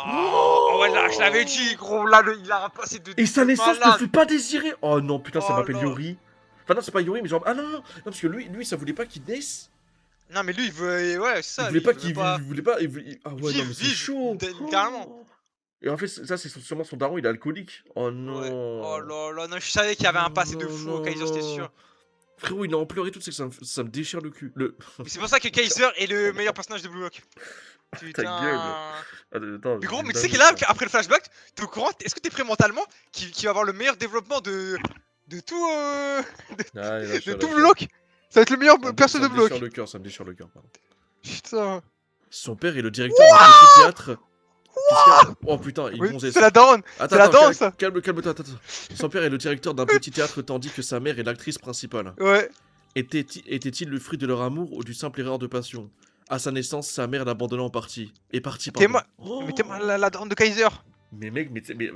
Oh ouais, là, je l'avais dit, gros. Là, il a un passé Et sa de naissance ne malade. fut pas désirée. Oh non, putain, ça Oh m'appelle là. Yori. Enfin, non, c'est pas Yori, mais genre. Ah non, non, non, parce que lui, ça voulait pas qu'il naisse. Non, mais lui, il veut. Ouais, c'est Il ça, voulait lui, il pas veut même qu'il. pas. Il voulait pas. Ah ouais, non, Vive, mais c'est vive, chaud. littéralement. Oh. Et en fait, ça, c'est sûrement son daron, il est alcoolique. Oh Ouais. Oh non. là là, non, je savais qu'il y avait un Non, passé de non, fou au non, Kaiser, c'était non. sûr. Frérot, il a en pleuré tout, c'est que ça me déchire le cul. Le. Mais c'est pour ça que Kaiser est le meilleur personnage de Blue Lock. Ta gueule. Putain. Attends, Mais j'ai gros, une mais tu sais dinguerie, qu'il a, frère. après le flashback, t'es au courant? Est-ce que t'es prêt mentalement qu'il va avoir le meilleur développement de tout, Allez, lâche de ça, tout lâche Blue ça. Lock? Ça va être le meilleur perso Ça de me Blue déchire Lock. le cœur, ça me déchire le cœur, pardon. Putain. Son père est le directeur d'un petit théâtre. Qu'est-ce qu'il y a? Oh putain, il Oui, c'est gonzesse. la daronne. Attends, C'est la attends, daronne, ça. calme-toi, attends. Son père est le directeur d'un petit théâtre tandis que sa mère est l'actrice principale. Ouais. Était-il le fruit de leur amour ou d'une simple erreur de passion? À sa naissance, sa mère l'abandonna en partie. Est partie, T'es pardon. moi. Mais t'es Oh la daronne de Kaiser. mais mec,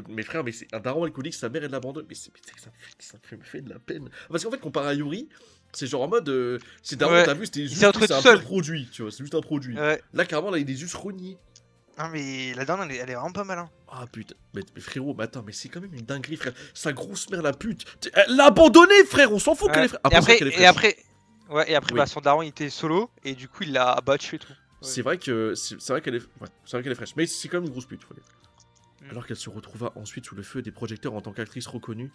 mais frère, mais c'est un daron alcoolique, sa mère elle l'abandonne. Me fait de la peine. Parce qu'en fait, comparé à Yuri, c'est genre en mode. C'est daron, Ouais. t'as vu, c'était Il s'est juste. retrouvé C'est tout un pur seul. produit, tu vois, c'est juste un produit. Ouais. Là, carrément, là, il est juste rogné. Non, mais la daronne, elle est vraiment pas mal, hein. Ah putain, mais frérot, mais attends, mais c'est quand même une dinguerie, frère. Sa grosse mère, la pute. Elle l'a abandonné, frère, on s'en fout qu'elle Ouais. est fraîche. Après, c'est vrai qu'elle est Et fraîche. après. Ouais, et après, Oui. bah, son daron, il était solo. Et du coup, il l'a abattu et tout. C'est vrai que c'est vrai qu'elle est ouais, c'est vrai qu'elle est fraîche, mais c'est quand même une grosse pute, faut dire. Mm. Alors qu'elle se retrouva ensuite sous le feu des projecteurs en tant qu'actrice reconnue,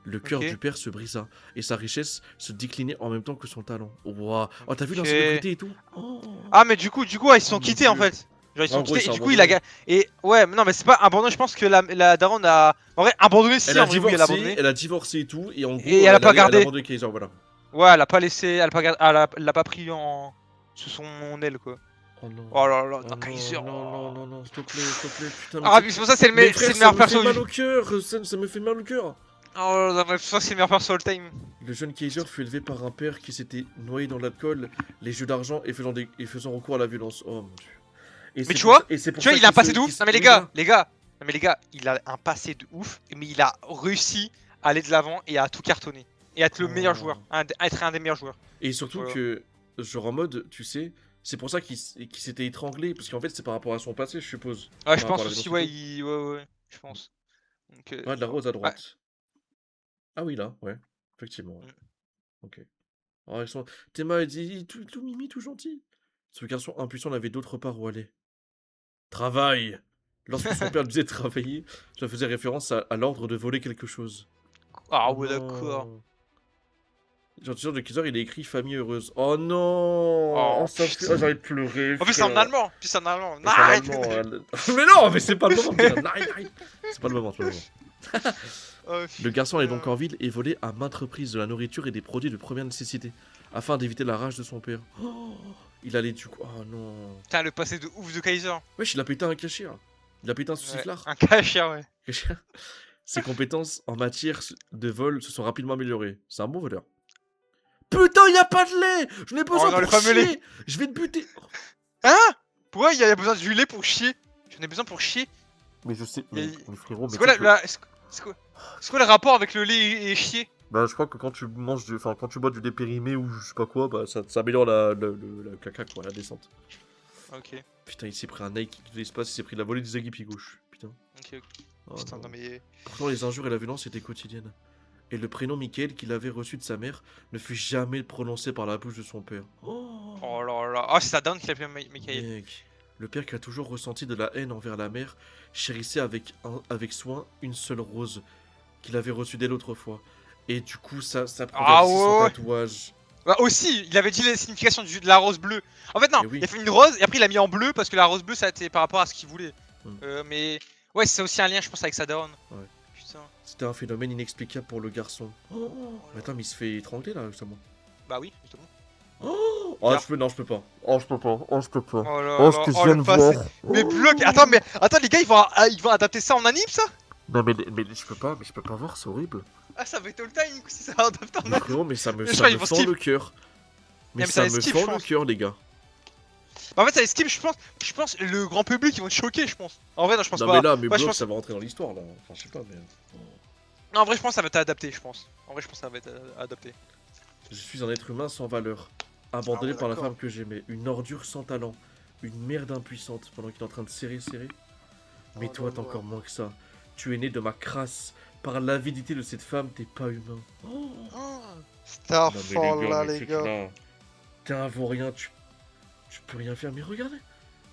le cœur Ok. du père se brisa et sa richesse se déclinait en même temps que son talent. Waouh. Oh, t'as vu Ok. l'incélébrité et tout? Oh. Ah, mais du coup, ouais, ils se Oh sont mon quittés en dieu. fait. Genre, ils se En sont gros, ils quittés et sont du coup, il a. abandonnés. Et ouais, mais non, mais c'est pas abandonné. Je pense que la daronne a. En vrai, abandonné, Elle si, a en vrai, oui, elle a divorcé, abandonné. elle a divorcé et tout, et en Et gros, elle a pas elle a gardé. abandonné Kaiser, voilà. Ouais, elle a pas laissé. Elle l'a pas pris en. Sous son aile, quoi. Oh non. Oh là là, Oh non, non, Kaiser. non, non, Oh. non, non, s'il te plaît, putain, mais Ah, tu sais. mais c'est pour ça, Mais c'est frère, le ça meilleur me fait perso. mal au cœur, ça me fait mal au cœur. Oh là là, mais ça, c'est le meilleur perso all time. Le jeune Kaiser fut élevé par un père qui s'était noyé dans l'alcool, les jeux d'argent et faisant recours à la violence. Oh mon dieu. Mais tu vois, Et c'est pour tu vois, ça il a un qu'il se, passé de ouf. Non, mais les oui, gars, voilà. les gars. Non, mais les gars, il a un passé de ouf. Mais il a réussi à aller de l'avant et à tout cartonner. Et à être le meilleur Oh. joueur. À être un des meilleurs joueurs. Et surtout Voilà. que, genre en mode, tu sais, c'est pour ça qu'il s'était étranglé, parce qu'en fait c'est par rapport à son passé, je suppose. Ouais, je Par rapport pense à la aussi, violence et ouais, tout. ouais, je pense. Donc, Ouais, de la rose à ouais. droite. Ah oui, là, ouais. Effectivement, ouais. Mm. Ok. Alors, ils sont. Théma, elle dit tout mimi, tout gentil. Ce garçon impuissant n'avait d'autre part où aller. Travail! Lorsque son père lui disait de travailler, ça faisait référence à l'ordre de voler quelque chose. Ah Oh ouais, d'accord. non! Genre, tu sais, de Kaiser, il a écrit famille heureuse. Oh non! Oh, Oh ça fait. Oh, putain. j'ai envie de pleurer, En plus, c'est en frère. allemand. Puis c'est en allemand. Mais c'est en Nein. allemand. Mais non, mais c'est pas le moment de dire nein, nein. C'est pas le moment, c'est pas le moment. Oh, Le garçon allait donc putain. en ville et volait à maintes reprises de la nourriture et des produits de première nécessité, afin d'éviter la rage de son père. Oh, il allait du coup. Oh non. Putain, le passé de ouf de Kaiser. Wesh, il a pété un cachir. Il a pété un Ouais. sauciflard. Un cachir, ouais. Ses compétences en matière de vol se sont rapidement améliorées. C'est un bon voleur. Putain, y a pas de lait! J'en ai Oh besoin non, le pour fameux lait. chier! Je vais te buter! Hein? Pourquoi il y a besoin du lait pour chier? J'en ai besoin pour chier. Mais je sais, mais frérot, C'est quoi c'est quoi le rapport avec le lait et chier? Bah, je crois que quand tu manges enfin, quand tu bois du lait périmé ou je sais pas quoi, bah, ça améliore la caca, quoi, la descente. Ok, Putain, il s'est pris un Nike de l'espace, il s'est pris la volée des aguipis gauche. Putain. ok. Oh, Putain, non. non mais. Pourtant, les injures et la violence étaient quotidiennes. Et le prénom Michael qu'il avait reçu de sa mère ne fut jamais prononcé par la bouche de son père. Oh, Oh là là. Ah, c'est sa dame qui l'appelait Michael. mec. Le père qui a toujours ressenti de la haine envers la mère chérissait avec soin une seule rose qu'il avait reçue d'elle autrefois. Et du coup, ça prouvait Ah aussi son ouais, ouais. tatouage. Bah aussi, il avait dit la signification de la rose bleue. En fait, non, Et oui. il a fait une rose et après il a mis en bleu parce que la rose bleue ça a été par rapport à ce qu'il voulait. Mais ouais, c'est aussi un lien, je pense, avec sa daronne. Ouais. Putain. C'était un phénomène inexplicable pour le garçon. Oh, mais attends, mais il se fait étrangler là, justement. Bah oui, justement. Oh, Alors. non, je peux pas. Oh, je peux pas. Oh, je peux pas. Oh là Oh, là, ce que je oh viens le de passé. voir. Mais bloc. Attends, les gars, ils vont adapter ça en anime, ça? Non, mais je peux pas voir, c'est horrible. Ah, ça va être all time si ça adapte en Mais anime. frérot, mais ça me Mais je crois qu'ils vont fend skip. le cœur. Mais mais ça ça va me skip, fend je le pense. cœur, les gars. Bah, en fait, ça les skip, je pense, le grand public, ils vont être choqués, je pense. En vrai, non, je pense Non, pas. mais là, mes Ouais, je blocs, pense. ça va rentrer dans l'histoire là. Enfin, je sais pas, mais. Non, en vrai, je pense que ça va être adapté, je pense. En vrai, je pense que ça va être adapté. Je suis un être humain sans valeur. Abandonné Ah ouais, par la d'accord. femme que j'aimais. Une ordure sans talent. Une merde impuissante pendant qu'il est en train de serrer. Mais Oh toi, là t'es là. encore moins que ça. Tu es né de ma crasse. Par l'avidité de cette femme, t'es pas humain. Oh C'était un non mais les fort gars, là, mais les c'est que gars. là, t'es un vaurien, tu peux rien faire. Mais regardez,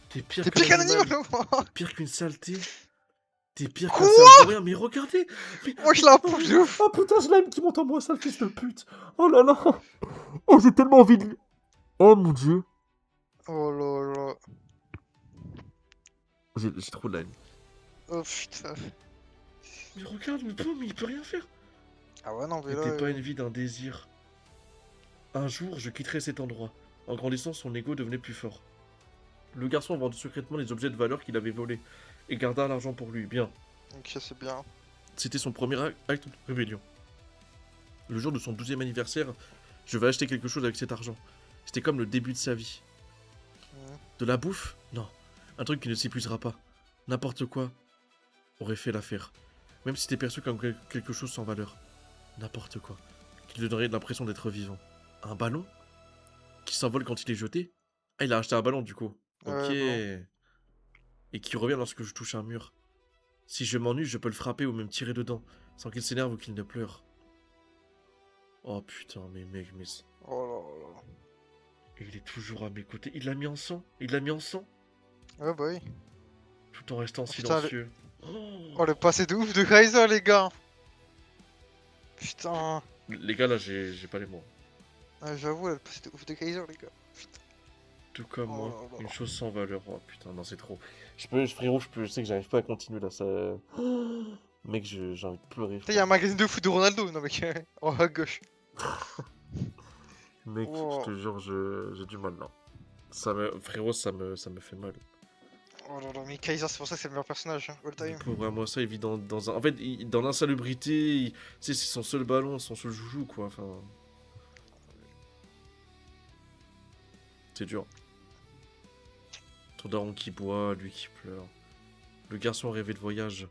t'es pire T'es qu'un pire qu'un animal, animal ou quoi? pire qu'une saleté. T'es pire qu'un sale Quoi? vaurien, mais regardez. Mais... Wesh la Oh, pousse de ouf. oh putain, je l'aime qui monte en moi, sale fils de pute. Oh là là. Oh, j'ai tellement envie de... Oh mon dieu. Oh là là. J'ai trop de la haine. Oh putain. Mais regarde, mais il peut rien faire. Ah ouais, non, mais là. N'était pas une vie d'un désir. Un jour, je quitterai cet endroit. En grandissant, son ego devenait plus fort. Le garçon vendit secrètement les objets de valeur qu'il avait volés et garda l'argent pour lui. Bien, Ok, c'est bien. c'était son premier acte de rébellion. Le jour de son 12e anniversaire, je vais acheter quelque chose avec cet argent. C'était comme le début de sa vie. Mhm. De la bouffe? Non. Un truc qui ne s'épuisera pas. N'importe quoi aurait fait l'affaire. Même si c'était perçu comme quelque chose sans valeur. N'importe quoi. Qui lui donnerait l'impression d'être vivant. Un ballon? Qui s'envole quand il est jeté? Ah, il a acheté un ballon du coup. Ok. Ouais, bon. Et qui revient lorsque je touche un mur. Si je m'ennuie, je peux le frapper ou même tirer dedans, sans qu'il s'énerve ou qu'il ne pleure. Oh putain, mais mec, mais... Oh là là. Et il est toujours à mes côtés. Il l'a mis en sang. Il l'a mis en sang. Ouais, bah oui. Tout en restant Oh, putain, silencieux. Oh, le passé de ouf de Kaiser, les gars. Putain. Les gars, là, j'ai pas les mots. Ah, j'avoue, le passé de ouf de Kaiser, les gars. Putain. Tout comme Oh moi, là là. une chose sans valeur. Oh putain, non, c'est trop. Frérot, je sais que j'arrive pas à continuer là. Ça... Mec, j'ai envie de pleurer. Putain, y'a un magazine de foot de Ronaldo, non, mec. Oh, à gauche. Mec, je Oh. te jure, j'ai du mal là. Frérot, ça me fait mal. Oh là là, mais Kaiser, c'est pour ça que c'est le meilleur personnage, hein, all Le time. pauvre à moi, ça, il vit dans un. En fait, dans l'insalubrité, tu sais, c'est son seul ballon, son seul joujou, quoi. Enfin. C'est dur. Ton daron qui boit, lui qui pleure. Le garçon rêvait de voyage.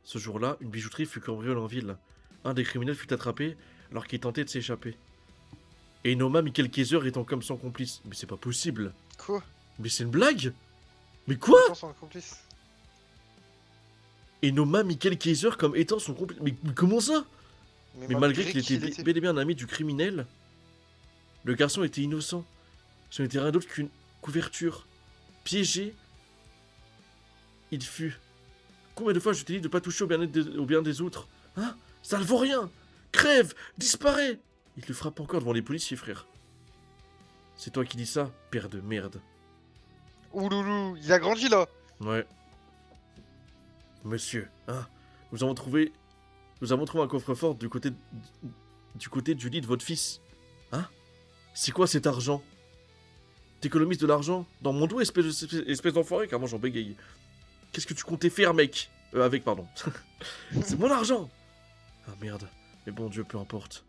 Ce jour-là, une bijouterie fut cambriolée en ville. Un des criminels fut attrapé alors qu'il tentait de s'échapper. Et nomma Michael Kaiser étant comme son complice. Mais c'est pas possible. Quoi? Mais c'est une blague? Mais quoi? Attends, son complice. Et nomma Michael Kaiser comme étant son complice. Mais comment ça? Mais malgré qu'il était bel et bien un ami du criminel, le garçon était innocent. Ce n'était rien d'autre qu'une couverture. Piégé, il fut. Combien de fois je t'ai dit de pas toucher au bien des autres? Hein? Ça ne vaut rien! Crève! Disparaît! Il te frappe encore devant les policiers, frère. C'est toi qui dis ça, père de merde. Ouloulou, il a grandi là. Ouais. Monsieur, hein? Nous avons trouvé un coffre-fort du côté du lit de votre fils. Hein? C'est quoi cet argent? T'économises de l'argent dans mon dos, espèce d'enfoiré, car moi j'en bégaye. Qu'est-ce que tu comptais faire, mec? Avec, pardon. C'est mon argent! Ah merde. Mais bon Dieu, peu importe.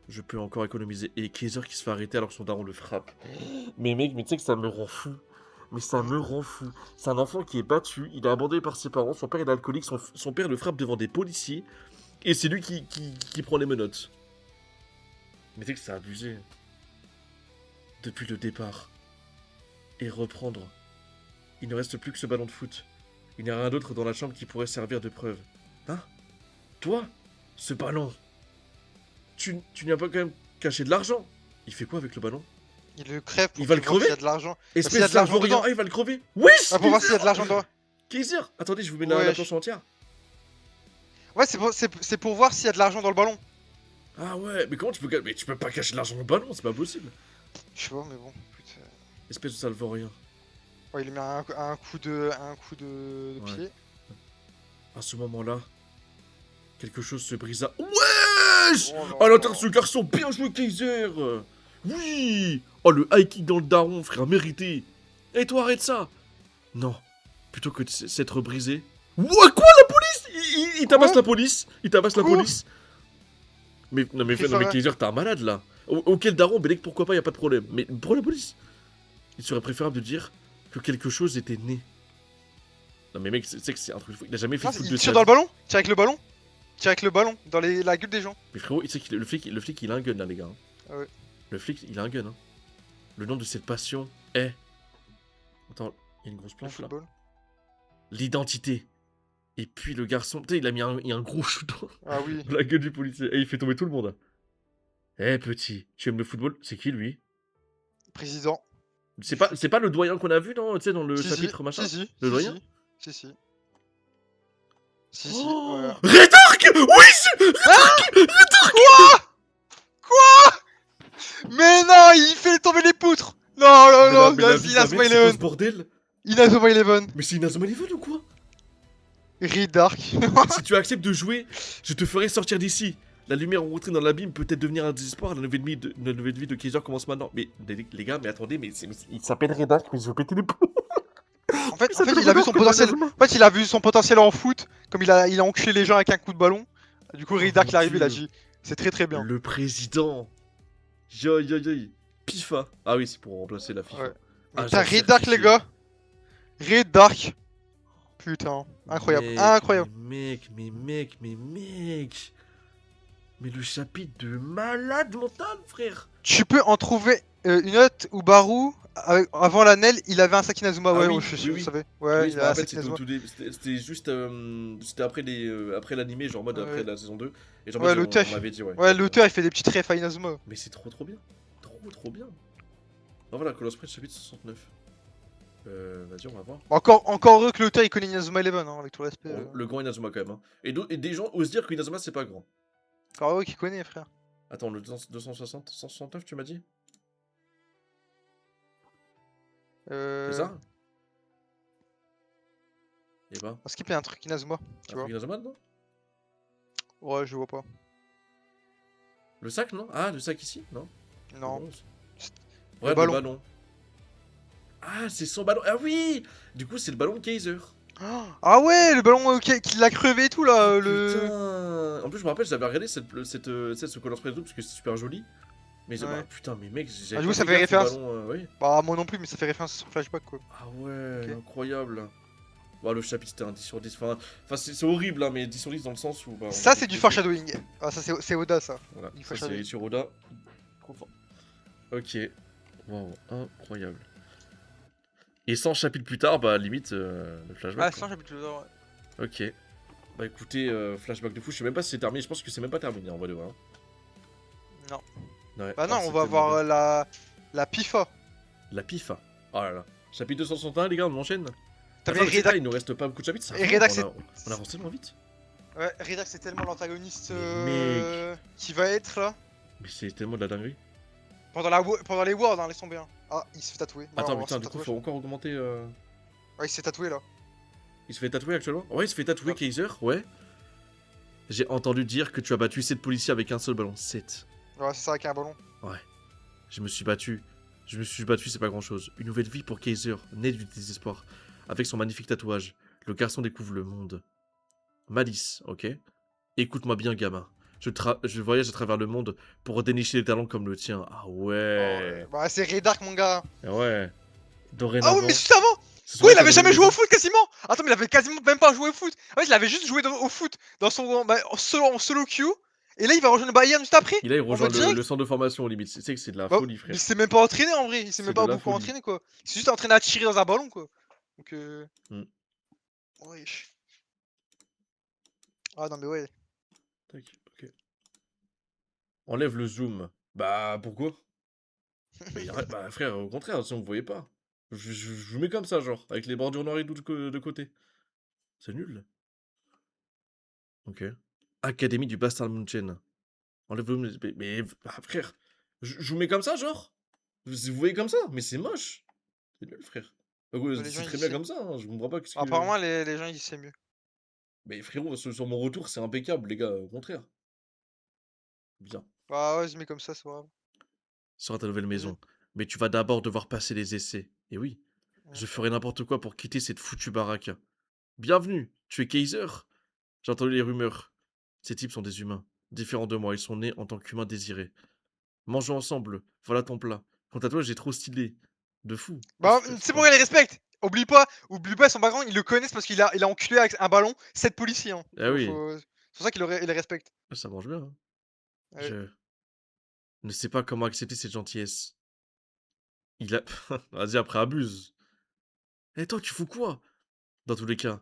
Je peux encore économiser. Et Kaiser qui se fait arrêter alors que son daron le frappe. Mais mec, mais tu sais que ça me rend fou. Mais ça me rend fou. C'est un enfant qui est battu, il est abandonné par ses parents, son père est alcoolique, son père le frappe devant des policiers. Et c'est lui qui prend les menottes. Mais tu sais que c'est abusé. Depuis le départ. Et reprendre. Il ne reste plus que ce ballon de foot. Il n'y a rien d'autre dans la chambre qui pourrait servir de preuve. Hein? Toi? Ce ballon? Tu n'y as pas quand même caché de l'argent? Il fait quoi avec le ballon? Il le crève pour Il va le voir s'il y crever? a de l'argent. Espèce s'il y a de l'argent d'argent dedans. Ah, il va le crever? Wesh! Ah, pour voir s'il y a de l'argent dedans. Kaiser! Attendez, je vous mets la Wesh. planche entière. Ouais, c'est pour voir s'il y a de l'argent dans le ballon. Ah ouais, mais comment tu peux... Mais tu peux pas cacher de l'argent dans le ballon, c'est pas possible. Je sais pas, mais bon, putain. Espèce de salvorien. Ouais, il lui met un coup de Ouais. pied. À ce moment-là, quelque chose se brisa. Wesh! Oh là À là. l'intérieur de ce garçon, bien joué Kaiser! Oui! Oh, le high kick dans le daron, frère, mérité! Et toi, arrête ça! Non, plutôt que de s'être brisé. Ouah, quoi, la police? Il tabasse Quoi? la police! Il tabasse la Quoi? police! Mais non, mais, Qu'est-ce non, mais que ça Kaiser, t'es un malade là! Auquel daron, Belek, pourquoi pas, y a pas de problème. Mais pour la police? Il serait préférable de dire que quelque chose était né. Non, mais mec, c'est que c'est un truc de fou. Il a jamais fait Ah, de foot il de tire sa dans le vie. ballon. Tire avec le ballon. Tire avec le ballon dans la gueule des gens. Mais frérot, il sait que le flic, il a un gun là, les gars. hein. Ah ouais. Le flic, il a un gun. Hein. Le nom de cette passion est. Attends, il y a une grosse Le planche là. football. l'identité. Et puis le garçon, tu sais, il a un gros chou Ah oui. dans la gueule du policier. Et il fait tomber tout le monde. Eh petit, tu aimes le football? C'est qui lui? Président. C'est pas le doyen qu'on a vu tu sais, dans le Si, si, chapitre machin? si, si, Le si, doyen? si, si, si. Si, si, Oh voilà. Red Arc! Oui Mais non, il fait tomber les poutres. Non, non, non, mais la vie de ta Inazuma mère, c'est quoi ce Eleven. bordel? Inazuma Eleven. Mais c'est Inazuma Eleven ou quoi? Red Dark. Si tu acceptes de jouer, je te ferai sortir d'ici. La lumière rentrée dans l'abîme peut être devenir un désespoir. La nouvelle vie de Kaiser commence maintenant. Mais les gars, mais attendez, il s'appelle Red Arc, mais je vais péter les plombs. En fait, Ça fait il a vu son comme potentiel. Inazuma. En fait, il a vu son potentiel en foot, comme il a enculé les gens avec un coup de ballon. Du coup, Oh Red Dark mon il est arrivé, il a Dieu. dit, c'est très très bien. Le président. Yo yo yo. Pifa. Ah oui, c'est pour remplacer la FIFA. Ouais. Mais Ah, putain, genre Red Dark les certifié. gars. Red Dark. Putain, incroyable, Mec, incroyable. mais mec. Mais le chapitre de malade mental, frère. Tu peux en trouver une note où Baru, avant l'annel, il avait un sac Inazuma. Ah Ouais, oui, je oui. savais. Ouais, Oui, je il me a un rappelle, sac c'était au Inazuma. tout début. C'était juste. C'était après après l'animé, genre en mode après Ouais, la saison 2. Et genre en ouais mode, l'auteur. on m'avait dit, ouais. Ouais, l'auteur il fait des petites refs à Inazuma. Mais c'est trop bien. Trop bien. Ah voilà, Call of Pride chapitre 69. Vas-y, on va voir. Encore heureux que l'auteur il connaît Inazuma Eleven, hein, avec tout le respect. Bon, le grand Inazuma quand même. Hein. Et des gens osent dire que Inazuma c'est pas grand. Encore heureux qu'il connaît, frère. Attends, le 260, 169, tu m'as dit? C'est Euh. ça? Et bah, On skip, il y a un truc Inazuma, tu un vois. truc Inazuma, non? Ouais, je vois pas. Le sac, non? Ah, le sac ici? Non? Non. Le Le Ouais, le ballon. ballon. Ah, c'est son ballon. Ah oui! Du coup, c'est le ballon de Kaiser. Ah ouais, le ballon qui l'a crevé et tout là. Ah Le. putain! En plus, je me rappelle, j'avais regardé ce Call of Pride parce que c'est super joli. Mais Ouais. bah, putain, mais mec, Ah, j'avais du pas coup, ça fait fait gaffe au référence. ballon. Oui. Bah, moi non plus, mais ça fait référence sur Flashback quoi. Ah ouais, Ok. incroyable. Bah, le chapitre c'était un 10 sur 10. Enfin c'est horrible, hein, mais 10 sur 10 dans le sens où. Bah, on Ça, a c'est du compris que- foreshadowing. Ah, ça, c'est Oda ça. Voilà, Du ça c'est foreshadowing. sur Oda. Trop fort. Ok. Wow, incroyable. Et 100 chapitres plus tard, bah limite le flashback. Ah, Quoi. ça, j'habite le ouais. Ok. Bah écoutez, flashback de fou, je sais même pas si c'est terminé, je pense que c'est même pas terminé en vrai de vrai. Hein. Non. Ouais, Bah, non, c'est on va tellement voir bien. la PIFA. La PIFA. Oh là là. Chapitre 261 les gars, on enchaîne. T'avais Attends, mais c'est Redax. pas, il nous reste pas beaucoup de chapitres, ça Et avance, Redax, on avance tellement vite. Ouais, Redax, c'est tellement l'antagoniste Mais qui va être là. Mais c'est tellement de la dinguerie. Pendant les Worlds, hein, laisse tomber. Hein. Ah, il se fait tatouer. Bah, on Attends, va voir putain, son du coup, tatouage. faut encore augmenter. Ouais, il s'est tatoué là. Il se fait tatouer actuellement? Ouais, il se fait tatouer, Ouais. Kaiser, ouais. J'ai entendu dire que tu as battu 7 policiers avec un seul ballon. 7. Ouais, c'est ça avec un ballon. Ouais. Je me suis battu. C'est pas grand chose. Une nouvelle vie pour Kaiser, né du désespoir. Avec son magnifique tatouage, le garçon découvre le monde. Malice, ok? Écoute-moi bien, gamin. Je voyage à travers le monde pour dénicher des talents comme le tien. Ah Oh, ouais. bah, c'est Redark, mon gars. Ah ouais. Ah oui, Dorénavant. mais juste avant. ce Oui, sera il ta avait nouvelle jamais joué au maison. foot quasiment. Attends, mais il avait quasiment même pas joué au foot. En fait, il avait juste joué au foot dans son en solo queue. Et là, il va rejoindre le Bayern juste après. Et là, il En rejoint mode direct. le centre de formation, limite. C'est que c'est de la Bah, folie, mais il frère. s'est même pas entraîné en vrai. Il s'est C'est même de pas la beaucoup folie. entraîné quoi. Il s'est juste entraîné à tirer dans un ballon quoi. Donc Hmm. wesh. Ah non mais ouais. Tac, ok. Enlève le zoom. Bah, pourquoi? Bah, frère, au contraire, si on vous voyait pas. Je vous mets comme ça, genre, avec les bordures noires et tout de côté. C'est nul. Ok. Académie du Bastard Munchen. Enlève le zoom. Bah, frère, je vous mets comme ça, genre? Vous voyez comme ça? Mais c'est moche. C'est nul, frère. Les gens C'est ils très bien disent comme ça, hein. Je comprends pas qu'est-ce que. apparemment les gens ils disent c'est mieux. Mais frérot, sur mon retour, c'est impeccable, les gars, au contraire. Bien. Bah ouais, je mets comme ça, c'est pas grave. Sera ta nouvelle Vas-y. maison. Mais tu vas d'abord devoir passer les essais. Et oui, Ouais. je ferai n'importe quoi pour quitter cette foutue baraque. Bienvenue, tu es Kaiser? J'ai entendu les rumeurs. Ces types sont des humains, différents de moi, ils sont nés en tant qu'humains désirés. Mangeons ensemble, voilà ton plat. Quant à toi, j'ai trop stylé. De fou. Bah Super, c'est sympa. pour il les respecte. Oublie pas son background, ils le connaissent parce il a enculé avec un ballon 7 policiers. Hein. Ah oui, C'est pour ça il les respecte. ça mange bien. Hein. Ouais. Je ne sais pas comment accepter cette gentillesse. Il a... Vas-y, après, abuse. Eh toi, tu fous quoi? Dans tous les cas,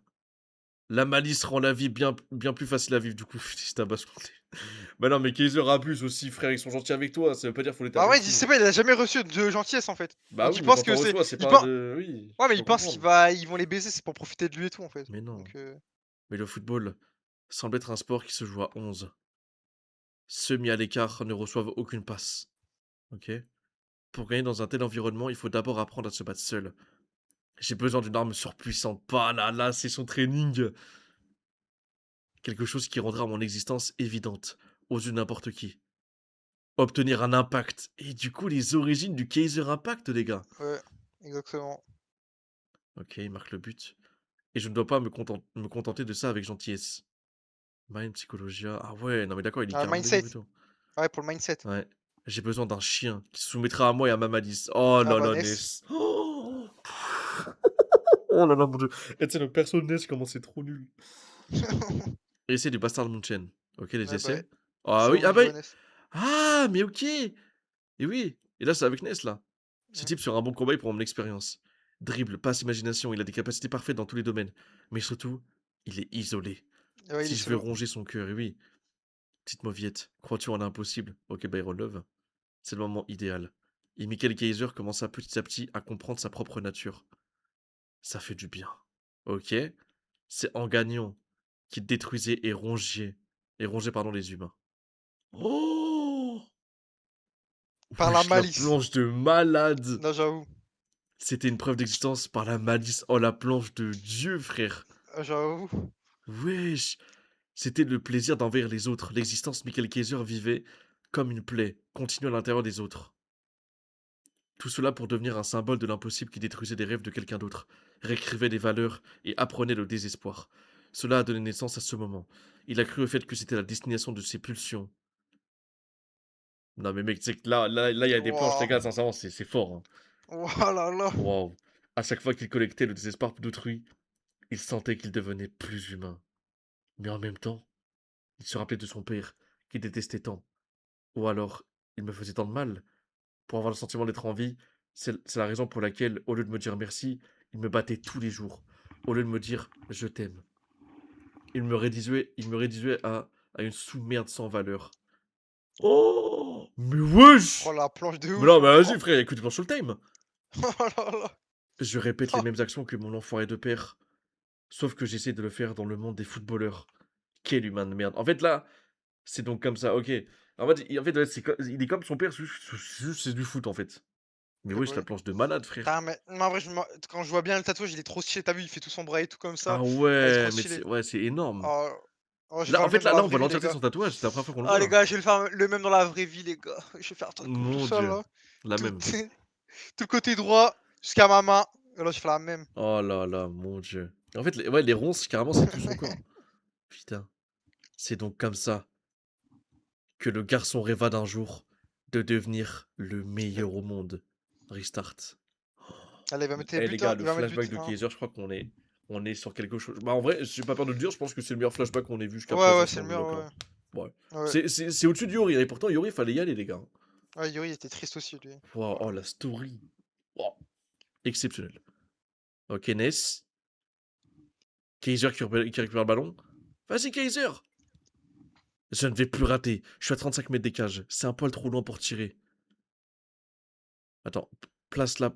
la malice rend la vie bien plus facile à vivre. Du coup, je tabasse. Bah non, mais Kaiser abuse aussi, frère. Ils sont gentils avec toi. Ça veut pas dire qu'il faut les Bah taper ouais, il dessus. c'est pas, il a jamais reçu de gentillesse en fait. Bah Donc oui, il mais pense quand que t'en c'est. reçois, c'est Il pas pense. de. Oui, Ouais, je mais peux il pense qu'ils comprendre. ils vont les baiser, c'est pour profiter de lui et tout en fait. Mais non. Donc Mais le football semble être un sport qui se joue à 11. Ceux mis à l'écart ne reçoivent aucune passe. Ok? Pour gagner dans un tel environnement, il faut d'abord apprendre à se battre seul. J'ai besoin d'une arme surpuissante. Pas là, là, c'est son training. Quelque chose qui rendra mon existence évidente aux yeux de n'importe qui. Obtenir un impact. Et du coup, les origines du Kaiser Impact, les gars. ouais, exactement. Ok, il marque le but. Et je ne dois pas me contenter de ça avec gentillesse. Mind Psychologia. Ah ouais, non mais d'accord, il est Ah, carrément délire mindset. et tout. Ouais, pour le mindset. Ouais. J'ai besoin d'un chien qui se soumettra à moi et à ma malice. Oh Ah là bah là, Ness. Ness. Oh, oh là là, mon dieu. Et tu sais, le perso de Ness, comment c'est trop nul. Essai du Bastard Munchen. Ok, les Ouais, bah ouais. essais. Ah C'est oui, où ah il bah. joue à Ness. Ah, mais ok. Et oui. Et là, c'est avec Ness, là. Ce Mm. type sera un bon combat pour mon expérience. Dribble, passe, imagination, il a des capacités parfaites dans tous les domaines. Mais surtout, il est isolé. Ouais, il est Si je veux solo. ronger son cœur, et oui. Petite mauviette, crois-tu en l'impossible? Ok, Byron Love. C'est le moment idéal. Et Michael Kaiser commence petit à petit à comprendre sa propre nature. Ça fait du bien. Ok? C'est en gagnant qu'il détruisait et rongeait pardon, les humains. Oh! Par la Wesh, la malice. planche de malade! Non, j'avoue. C'était une preuve d'existence par la malice. Oh, la planche de Dieu, frère! J'avoue. Wesh! C'était le plaisir d'envers les autres. L'existence Michael Kaiser vivait comme une plaie, continue à l'intérieur des autres. Tout cela pour devenir un symbole de l'impossible qui détruisait les rêves de quelqu'un d'autre, réécrivait les valeurs et apprenait le désespoir. Cela a donné naissance à ce moment. Il a cru au fait que c'était la destination de ses pulsions. Non mais mec, tu sais que là, il y a des planches, les Wow. gars, sincèrement, c'est fort. Hein. Oh là là. Waouh. À chaque fois qu'il collectait le désespoir d'autrui, il sentait qu'il devenait plus humain. Mais en même temps, il se rappelait de son père, qu'il détestait tant. Ou alors, il me faisait tant de mal. Pour avoir le sentiment d'être en vie, c'est la raison pour laquelle, au lieu de me dire merci, il me battait tous les jours. Au lieu de me dire je t'aime. Il me réduisait à une sous-merde sans valeur. Oh! Mais Oh wesh! la planche de Mais ouf. non, mais Hein. vas-y, frère, écoute sur le time. Oh là là. Je répète les Oh. mêmes actions que mon enfoiré de père, sauf que j'essaie de le faire dans le monde des footballeurs. Quel humain de merde. En fait, là, c'est donc comme ça, ok. En fait, ouais, il est comme son père, c'est du foot, en fait. Mais Ouais, wesh, bah la ouais. planche de malade, frère. Putain, mais en vrai, quand je vois bien le tatouage, il est trop stylé. T'as vu, il fait tout son bras et tout comme ça. Ah Ah, il est trop ouais, mais stylé. ouais, c'est énorme. Oh, oh, je vais Là, faire en le fait, même dans là, la là, on vraie voit vie, les l'entièreté de gars. son tatouage. C'est la première fois qu'on le Ah, les voit. gars, je vais le faire le même dans la vraie vie, les gars. Je vais faire tout Mon ça Dieu. là. La Tout, même. tout le côté droit jusqu'à ma main. Et là, je fais la même. Oh là là, mon Dieu. En fait, ouais, les ronces, carrément, c'est tout son corps. Putain. C'est donc comme ça que le garçon rêva d'un jour de devenir le meilleur au monde. Restart. Allez, il va mettre les Eh buts, les gars, hein. le Il va mettre but. flashback de Hein. Kaiser, je crois qu'on est sur quelque chose. Bah en vrai, j'ai pas peur de le dire, je pense que c'est le meilleur flashback qu'on ait vu jusqu'à Ouais, présent ouais, sur c'est un le bloc meilleur, là. ouais. Ouais. Ouais. C'est au-dessus de Yori, et pourtant Yori, fallait y aller, les gars. Ouais, Yuri, il était triste aussi, lui. Wow, oh la story. Wow. Exceptionnel. Ok, Ness. Kaiser qui récupère le ballon. Vas-y, Kaiser! Je ne vais plus rater. Je suis à 35 mètres des cages. C'est un poil trop loin pour tirer. Attends, place le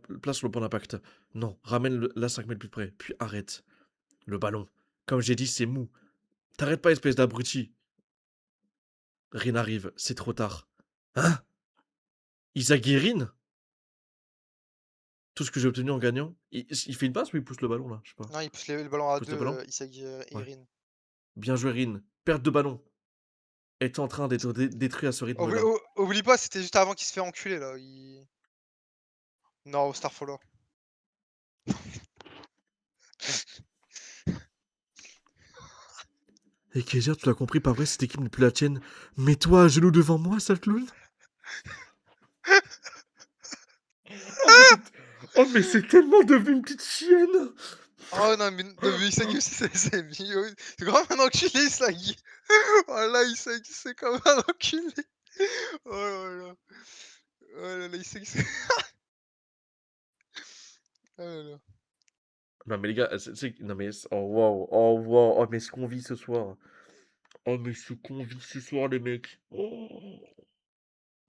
point d'impact. Non, ramène là 5 mètres plus près. Puis arrête. Le ballon. Comme j'ai dit, c'est mou. T'arrêtes pas, espèce d'abruti. Rien n'arrive, c'est trop tard. Hein? Isaac Guérine? Tout ce que j'ai obtenu en gagnant? Il fait une passe ou il pousse le ballon là? Je sais pas. Non, il pousse le ballon à Pousse deux, le ballon? Isagi et Ouais. Erin. Bien joué, Rin. Perte de ballon. Est en train d'être détruit à ce rythme-là. Oublie pas, c'était juste avant qu'il se fait enculer, là. Non, au Starfall. Et Kaiser, tu l'as compris, pas vrai, cette équipe n'est plus la tienne. Mets-toi à genoux devant moi, sale clown. Oh, mais c'est tellement devenu une petite chienne. Oh non, mais Isagi aussi, c'est mignon. C'est quand même un enculé, Isagi. Oh là, Isagi, c'est comme un enculé. Oh là là. Oh là là, Isagi, c'est... Oh là là. Non, mais les gars, non, mais. Oh, wow. Oh, wow. Oh, mais ce qu'on vit ce soir. Oh, mais ce qu'on vit ce soir, les mecs. Oh.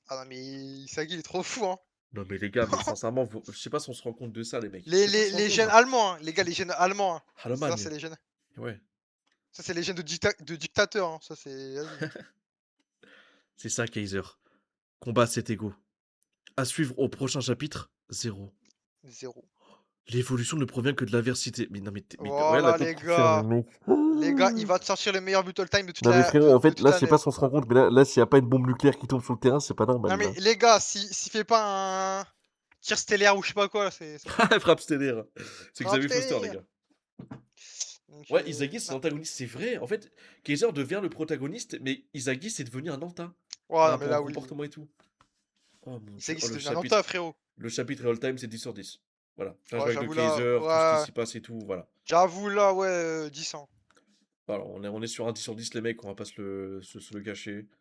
Ah non, mais Isagi, il est trop fou, hein. Non, mais les gars, mais sincèrement, je sais pas si on se rend compte de ça, les mecs. Je Les, sais pas si les, on se rend les compte, gènes hein. allemands, hein. Les gars, les gènes allemands, hein. Ça, Allemagne. c'est les gènes. Ouais. Ça, c'est les gènes de dictateur, hein. Ça, c'est. Vas-y. C'est ça, Kaiser. Combat cet ego. À suivre au prochain chapitre, 0. Zéro. L'évolution ne provient que de l'adversité. Mais non, mais regarde la Voilà, tête les qu'il fait, le gars. mec. Les gars, il va te sortir le meilleur but all time de toute Non, mais la, frérot, en de fait, toute là, je sais pas l'année. si on se rend compte, mais là s'il n'y a pas une bombe nucléaire qui tombe sur le terrain, c'est pas normal, Non, mais là. les gars, s'il fait pas un tir stellaire ou je sais pas quoi, c'est mort. Frappe stellaire. C'est Frappe Xavier Foster, les stellaire. gars. Donc, Ouais, Izagi, c'est non. l'antagoniste, c'est vrai. En fait, Kaiser devient le protagoniste, mais Izagi, c'est devenu un anta. Ouais, Par non, mais rapport au là, oui. comportement et tout. Oh mon dieu. Isagi, Oh, c'est devenu un anta, frérot. le chapitre et all time, c'est 10 sur 10. Voilà. Ouais, Flashback de j'avoue là, Kaiser, tout ce qui ouais. s'y passe et tout, voilà. J'avoue là, ouais, 10 ans. Alors, on est sur un 10 sur 10, les mecs, on va pas se le cacher.